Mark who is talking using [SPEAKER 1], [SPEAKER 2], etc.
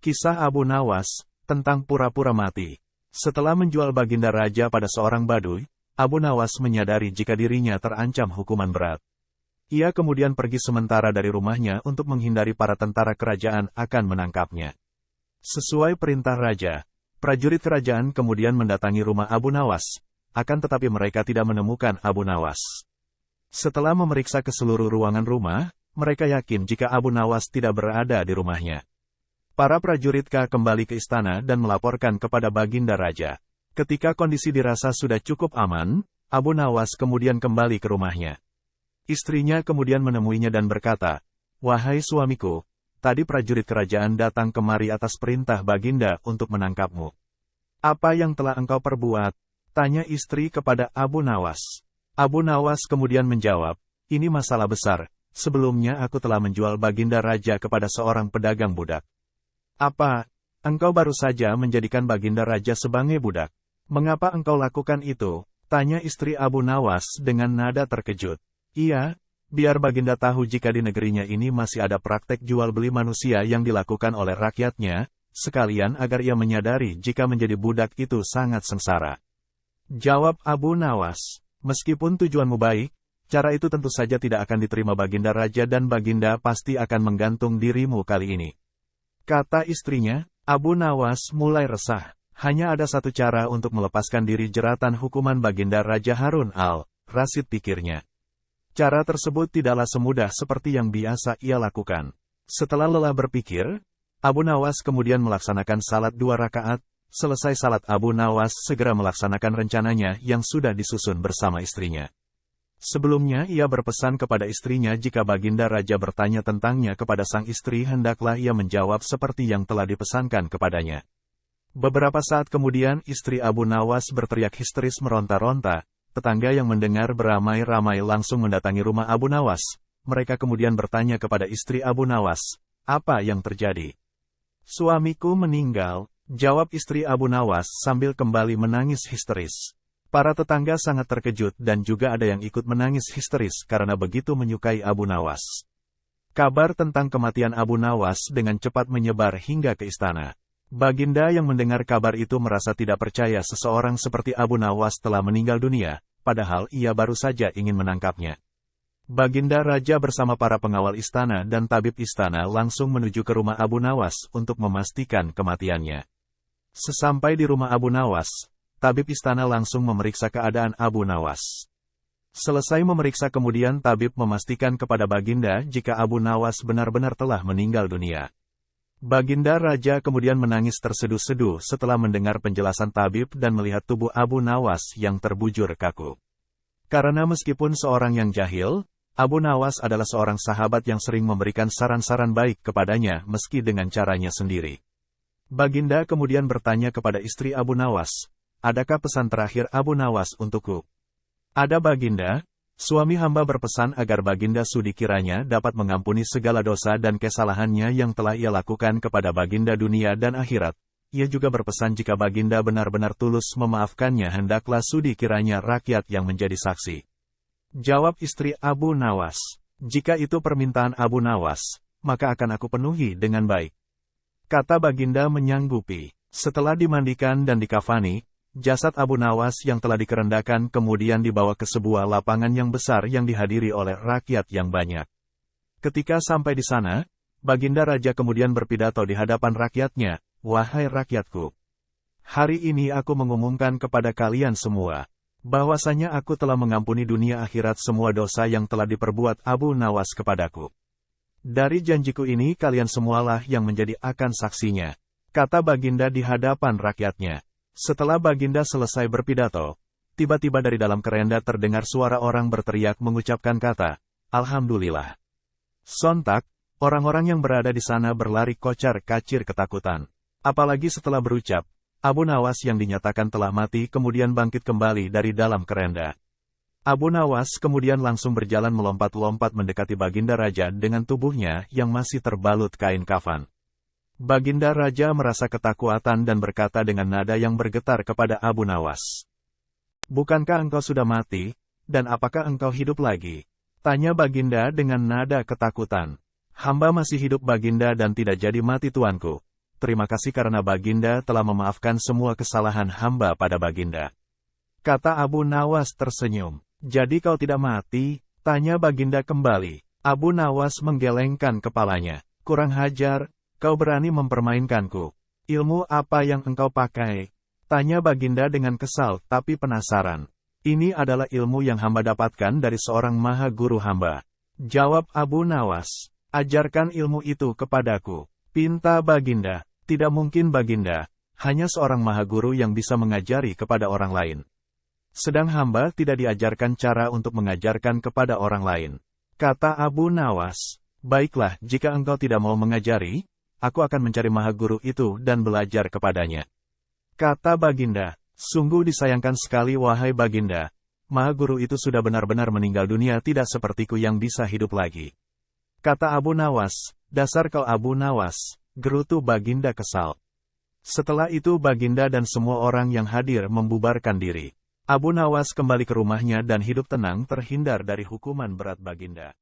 [SPEAKER 1] Kisah Abu Nawas, tentang pura-pura mati. Setelah menjual Baginda Raja pada seorang Baduy, Abu Nawas menyadari jika dirinya terancam hukuman berat. Ia kemudian pergi sementara dari rumahnya untuk menghindari para tentara kerajaan akan menangkapnya. Sesuai perintah raja, prajurit kerajaan kemudian mendatangi rumah Abu Nawas, akan tetapi mereka tidak menemukan Abu Nawas. Setelah memeriksa ke seluruh ruangan rumah, mereka yakin jika Abu Nawas tidak berada di rumahnya. Para prajurit kembali ke istana dan melaporkan kepada Baginda Raja. Ketika kondisi dirasa sudah cukup aman, Abu Nawas kemudian kembali ke rumahnya. Istrinya kemudian menemuinya dan berkata, "Wahai suamiku, tadi prajurit kerajaan datang kemari atas perintah Baginda untuk menangkapmu. Apa yang telah engkau perbuat?" tanya istri kepada Abu Nawas. Abu Nawas kemudian menjawab, "Ini masalah besar. Sebelumnya aku telah menjual Baginda Raja kepada seorang pedagang budak." "Apa? Engkau baru saja menjadikan Baginda Raja sebagai budak. Mengapa engkau lakukan itu?" tanya istri Abu Nawas dengan nada terkejut. "Iya, biar Baginda tahu jika di negerinya ini masih ada praktek jual-beli manusia yang dilakukan oleh rakyatnya, sekalian agar ia menyadari jika menjadi budak itu sangat sengsara." Jawab Abu Nawas, "Meskipun tujuanmu baik, cara itu tentu saja tidak akan diterima Baginda Raja dan Baginda pasti akan menggantung dirimu kali ini." Kata istrinya. Abu Nawas mulai resah. Hanya ada satu cara untuk melepaskan diri jeratan hukuman Baginda Raja Harun al-Rasyid, pikirnya. Cara tersebut tidaklah semudah seperti yang biasa ia lakukan. Setelah lelah berpikir, Abu Nawas kemudian melaksanakan salat 2 rakaat. Selesai salat, Abu Nawas segera melaksanakan rencananya yang sudah disusun bersama istrinya. Sebelumnya ia berpesan kepada istrinya jika Baginda Raja bertanya tentangnya kepada sang istri hendaklah ia menjawab seperti yang telah dipesankan kepadanya. Beberapa saat kemudian istri Abu Nawas berteriak histeris meronta-ronta. Tetangga yang mendengar beramai-ramai langsung mendatangi rumah Abu Nawas. Mereka kemudian bertanya kepada istri Abu Nawas, "Apa yang terjadi?" "Suamiku meninggal," jawab istri Abu Nawas sambil kembali menangis histeris. Para tetangga sangat terkejut dan juga ada yang ikut menangis histeris karena begitu menyukai Abu Nawas. Kabar tentang kematian Abu Nawas dengan cepat menyebar hingga ke istana. Baginda yang mendengar kabar itu merasa tidak percaya seseorang seperti Abu Nawas telah meninggal dunia, padahal ia baru saja ingin menangkapnya. Baginda Raja bersama para pengawal istana dan tabib istana langsung menuju ke rumah Abu Nawas untuk memastikan kematiannya. Sesampai di rumah Abu Nawas, tabib istana langsung memeriksa keadaan Abu Nawas. Selesai memeriksa kemudian tabib memastikan kepada Baginda jika Abu Nawas benar-benar telah meninggal dunia. Baginda Raja kemudian menangis terseduh-seduh setelah mendengar penjelasan tabib dan melihat tubuh Abu Nawas yang terbujur kaku. Karena meskipun seorang yang jahil, Abu Nawas adalah seorang sahabat yang sering memberikan saran-saran baik kepadanya meski dengan caranya sendiri. Baginda kemudian bertanya kepada istri Abu Nawas, "Adakah pesan terakhir Abu Nawas untukku?" "Ada Baginda. Suami hamba berpesan agar Baginda Sudi kiranya dapat mengampuni segala dosa dan kesalahannya yang telah ia lakukan kepada Baginda dunia dan akhirat. Ia juga berpesan jika Baginda benar-benar tulus memaafkannya hendaklah Sudi kiranya rakyat yang menjadi saksi." Jawab istri Abu Nawas, "Jika itu permintaan Abu Nawas, maka akan aku penuhi dengan baik." Kata Baginda menyanggupi. Setelah dimandikan dan dikafani, jasad Abu Nawas yang telah dikerendakan kemudian dibawa ke sebuah lapangan yang besar yang dihadiri oleh rakyat yang banyak. Ketika sampai di sana, Baginda Raja kemudian berpidato di hadapan rakyatnya, "Wahai rakyatku, hari ini aku mengumumkan kepada kalian semua, bahwasanya aku telah mengampuni dunia akhirat semua dosa yang telah diperbuat Abu Nawas kepadaku. Dari janjiku ini kalian semualah yang menjadi akan saksinya," kata Baginda di hadapan rakyatnya. Setelah Baginda selesai berpidato, tiba-tiba dari dalam kerenda terdengar suara orang berteriak mengucapkan kata, "Alhamdulillah." Sontak, orang-orang yang berada di sana berlari kocar-kacir ketakutan. Apalagi setelah berucap, Abu Nawas yang dinyatakan telah mati kemudian bangkit kembali dari dalam kerenda. Abu Nawas kemudian langsung berjalan melompat-lompat mendekati Baginda Raja dengan tubuhnya yang masih terbalut kain kafan. Baginda Raja merasa ketakutan dan berkata dengan nada yang bergetar kepada Abu Nawas, "Bukankah engkau sudah mati, dan apakah engkau hidup lagi?" tanya Baginda dengan nada ketakutan. "Hamba masih hidup Baginda dan tidak jadi mati tuanku. terima kasih karena Baginda telah memaafkan semua kesalahan hamba pada Baginda. Kata Abu Nawas tersenyum. Jadi kau tidak mati? Tanya Baginda kembali. Abu Nawas menggelengkan kepalanya. Kurang hajar, kau berani mempermainkanku. Ilmu apa yang engkau pakai? Tanya Baginda dengan kesal tapi penasaran. Ini adalah ilmu yang hamba dapatkan dari seorang maha guru hamba. Jawab Abu Nawas. Ajarkan ilmu itu kepadaku. Pinta Baginda. Tidak mungkin Baginda. Hanya seorang maha guru yang bisa mengajari kepada orang lain. Sedang hamba tidak diajarkan cara untuk mengajarkan kepada orang lain. Kata Abu Nawas. Baiklah, jika engkau tidak mau mengajari, aku akan mencari maha guru itu dan belajar kepadanya. Kata Baginda. Sungguh disayangkan sekali wahai Baginda. Maha guru itu sudah benar-benar meninggal dunia, tidak sepertiku yang bisa hidup lagi. Kata Abu Nawas. Dasar kau Abu Nawas. Gerutu Baginda kesal. Setelah itu Baginda dan semua orang yang hadir membubarkan diri. Abu Nawas kembali ke rumahnya dan hidup tenang terhindar dari hukuman berat Baginda.